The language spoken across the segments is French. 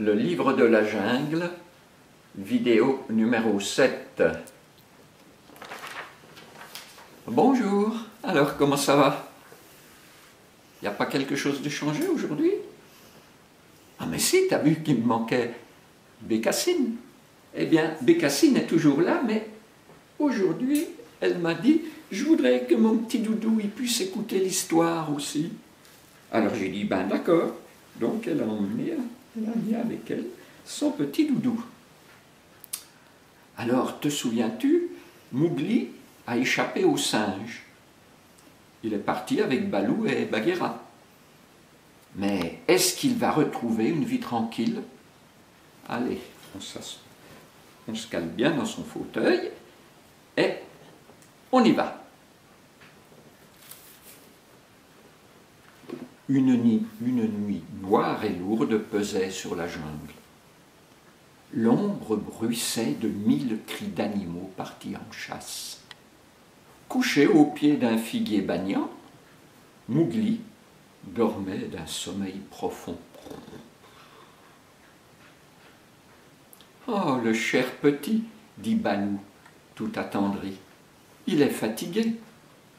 Le livre de la jungle, vidéo numéro 7. Bonjour, alors comment ça va? Il n'y a pas quelque chose de changé aujourd'hui? Ah mais si, t'as vu qu'il me manquait Bécassine. Eh bien, Bécassine est toujours là, mais aujourd'hui, elle m'a dit « Je voudrais que mon petit doudou il puisse écouter l'histoire aussi. » Alors j'ai dit « Ben d'accord. » Donc elle a emmené avec elle son petit doudou. Alors, te souviens-tu, Mowgli a échappé au singe. Il est parti avec Balou et Bagheera. Mais est-ce qu'il va retrouver une vie tranquille? Allez, on se cale bien dans son fauteuil et on y va. Une nuit noire et lourde pesait sur la jungle. L'ombre bruissait de 1000 cris d'animaux partis en chasse. Couché au pied d'un figuier banyan, Mowgli dormait d'un sommeil profond. « Oh, le cher petit, dit Balou, tout attendri. Il est fatigué.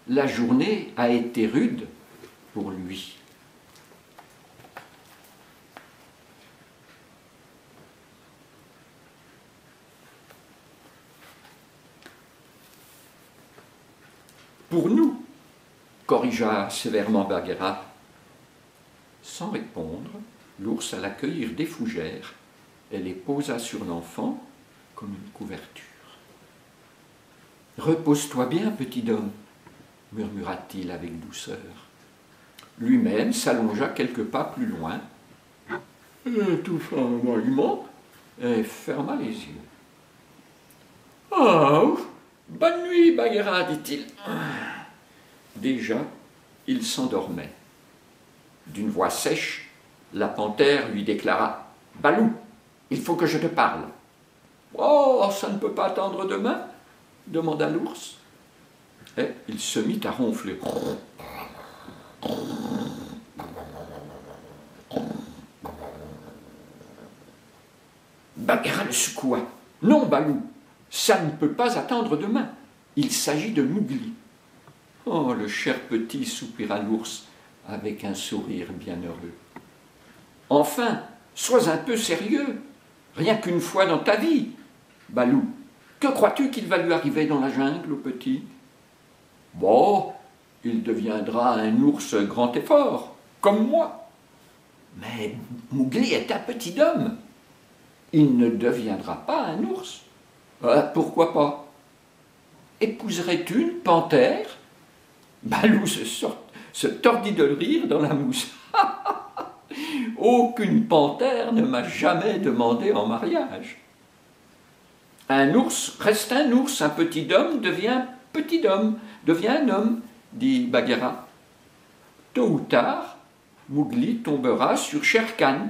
La journée a été rude pour lui. » Pour nous, corrigea sévèrement Bagheera. Sans répondre, l'ours alla cueillir des fougères et les posa sur l'enfant comme une couverture. « Repose-toi bien, petit homme, murmura-t-il avec douceur. Lui-même s'allongea quelques pas plus loin, étouffa un bâillement et ferma les yeux. « Oh, bonne nuit, Bagheera, dit-il. » Déjà, il s'endormait. D'une voix sèche, la panthère lui déclara « Balou, il faut que je te parle. »« Oh, ça ne peut pas attendre demain ?» demanda l'ours. Et il se mit à ronfler. Bagheera le secoua. « Non, Balou, ça ne peut pas attendre demain. Il s'agit de Mowgli. » « Oh, le cher petit, soupira l'ours avec un sourire bienheureux. Enfin, sois un peu sérieux, rien qu'une fois dans ta vie. Balou, que crois-tu qu'il va lui arriver dans la jungle, au petit? Bon, il deviendra un ours grand et fort, comme moi. Mais Mowgli est un petit homme. Il ne deviendra pas un ours. Pourquoi pas? Épouserais-tu une panthère? Balou se tordit de rire dans la mousse. Aucune panthère ne m'a jamais demandé en mariage. Un ours reste un ours, un petit homme devient un homme, dit Bagheera. Tôt ou tard, Mowgli tombera sur Shere Khan,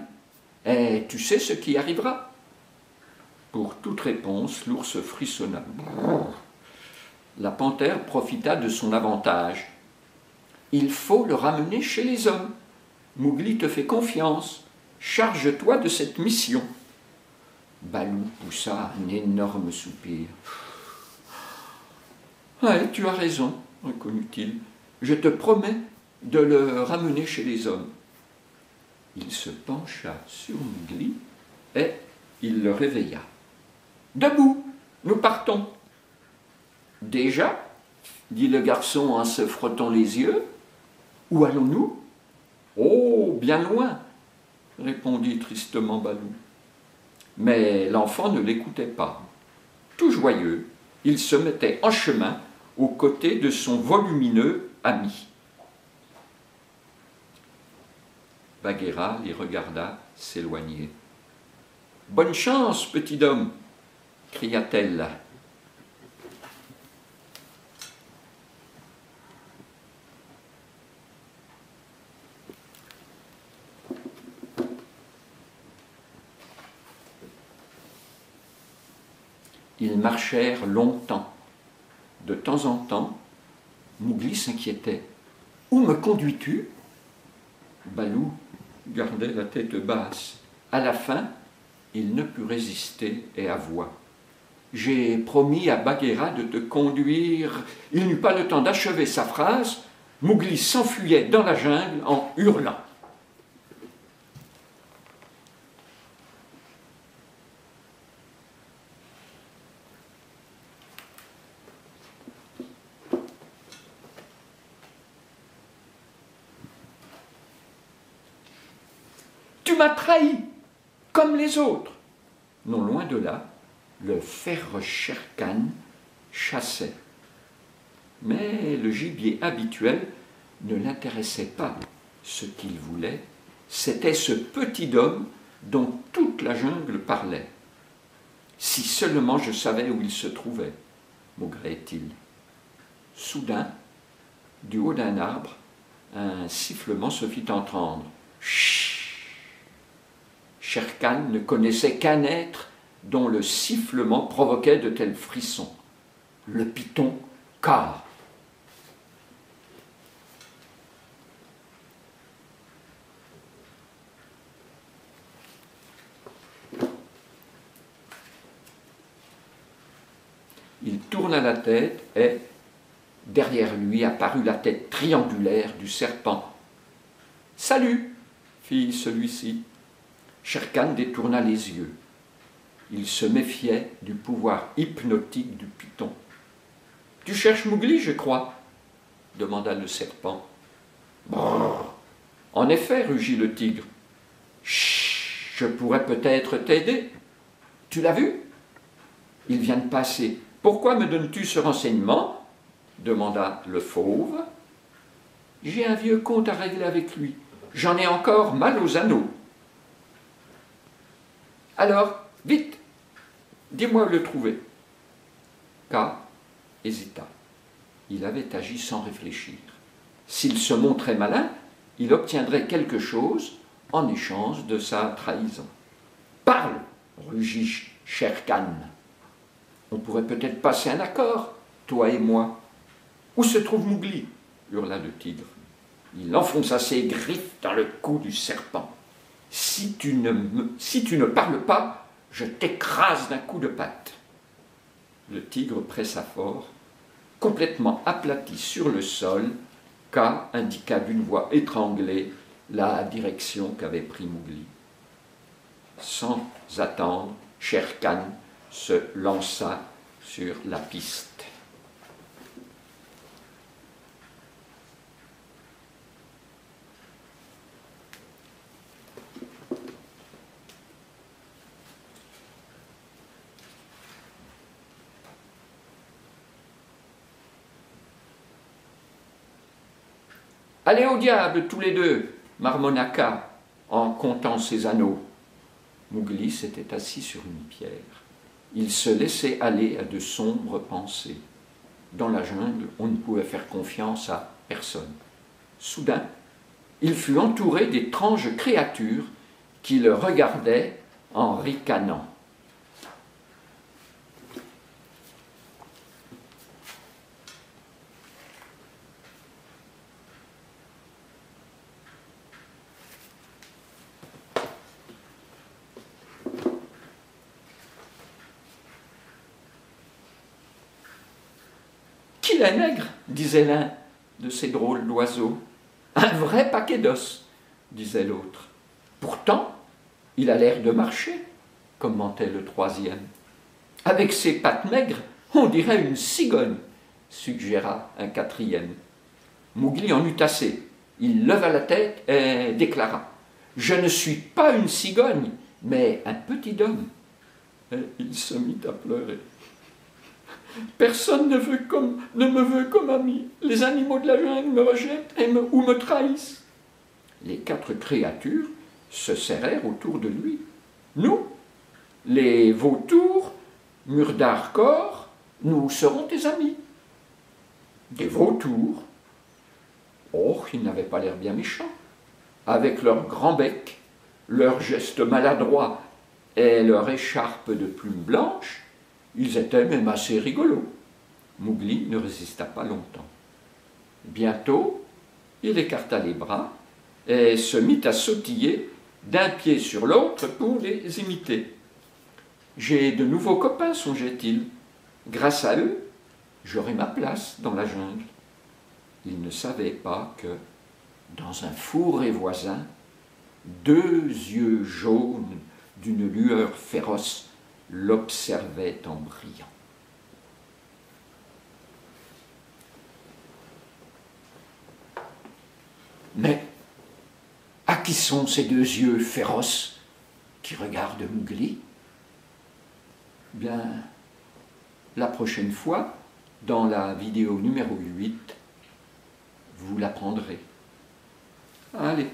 et tu sais ce qui arrivera. Pour toute réponse, l'ours frissonna. La panthère profita de son avantage. « Il faut le ramener chez les hommes. Mowgli te fait confiance. Charge-toi de cette mission. » Balou poussa un énorme soupir. « Ouais, tu as raison, reconnut-il. Je te promets de le ramener chez les hommes. » Il se pencha sur Mowgli et il le réveilla. « Debout, nous partons. » Déjà, dit le garçon en se frottant les yeux. Où allons-nous? Oh, bien loin, répondit tristement Balou. Mais l'enfant ne l'écoutait pas. Tout joyeux, il se mettait en chemin aux côtés de son volumineux ami. Bagheera les regarda s'éloigner. « Bonne chance, petit homme !» cria-t-elle. Ils marchèrent longtemps. De temps en temps, Mowgli s'inquiétait. « Où me conduis-tu » Balou gardait la tête basse. À la fin, il ne put résister et avoua. « J'ai promis à Bagheera de te conduire. » Il n'eut pas le temps d'achever sa phrase. Mowgli s'enfuyait dans la jungle en hurlant. Tu m'as trahi, comme les autres. Non loin de là, le féroce Shere Khan chassait. Mais le gibier habituel ne l'intéressait pas. Ce qu'il voulait, c'était ce petit homme dont toute la jungle parlait. Si seulement je savais où il se trouvait, maugréait-il. Soudain, du haut d'un arbre, un sifflement se fit entendre. Chut! Shere Khan ne connaissait qu'un être dont le sifflement provoquait de tels frissons. Le python Kaa. Il tourna la tête et, derrière lui, apparut la tête triangulaire du serpent. « Salut !» fit celui-ci. Shere Khan détourna les yeux. Il se méfiait du pouvoir hypnotique du python. « Tu cherches Mowgli, je crois ?» demanda le serpent. « Brrr !»« En effet, rugit le tigre. »« Chut, je pourrais peut-être t'aider. Tu l'as vu ? Il vient de passer. Pourquoi me donnes-tu ce renseignement ?» demanda le fauve. « J'ai un vieux compte à régler avec lui. J'en ai encore mal aux anneaux. » « Alors, vite, dis-moi où le trouver. » Kaa hésita. Il avait agi sans réfléchir. S'il se montrait malin, il obtiendrait quelque chose en échange de sa trahison. « Parle !» rugit Shere Khan. « On pourrait peut-être passer un accord, toi et moi. »« Où se trouve Mowgli ?» hurla le tigre. Il enfonça ses griffes dans le cou du serpent. « Si tu ne parles pas, je t'écrase d'un coup de patte. » Le tigre pressa fort. Complètement aplati sur le sol, Kaa indiqua d'une voix étranglée la direction qu'avait pris Mowgli. Sans attendre, Shere Khan se lança sur la piste. « Allez au diable, tous les deux !» marmonna Kaa en comptant ses anneaux. Mowgli s'était assis sur une pierre. Il se laissait aller à de sombres pensées. Dans la jungle, on ne pouvait faire confiance à personne. Soudain, il fut entouré d'étranges créatures qui le regardaient en ricanant. « Il est maigre, » disait l'un de ces drôles d'oiseaux. « Un vrai paquet d'os, » disait l'autre. « Pourtant, il a l'air de marcher, » commentait le troisième. « Avec ses pattes maigres, on dirait une cigogne, » suggéra un quatrième. Mowgli en eut assez. Il leva la tête et déclara « Je ne suis pas une cigogne, mais un petit homme. » Et il se mit à pleurer. Personne ne me veut comme ami. Les animaux de la jungle me rejettent ou me trahissent. Les quatre créatures se serrèrent autour de lui. Nous, les vautours, Murdarkor, nous serons tes amis. Des vautours? Oh, ils n'avaient pas l'air bien méchants. Avec leur grand bec, leurs gestes maladroits et leur écharpe de plumes blanches, ils étaient même assez rigolos. Mowgli ne résista pas longtemps. Bientôt, il écarta les bras et se mit à sautiller d'un pied sur l'autre pour les imiter. J'ai de nouveaux copains, songeait-il. Grâce à eux, j'aurai ma place dans la jungle. Il ne savait pas que, dans un fourré voisin, 2 yeux jaunes d'une lueur féroce l'observaient en brillant. Mais à qui sont ces 2 yeux féroces qui regardent Mowgli? Bien, la prochaine fois, dans la vidéo numéro 8, vous l'apprendrez. Allez.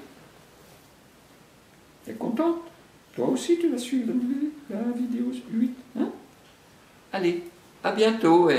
T'es contente? Toi aussi tu vas suivre la vidéo 8, hein? Allez, à bientôt.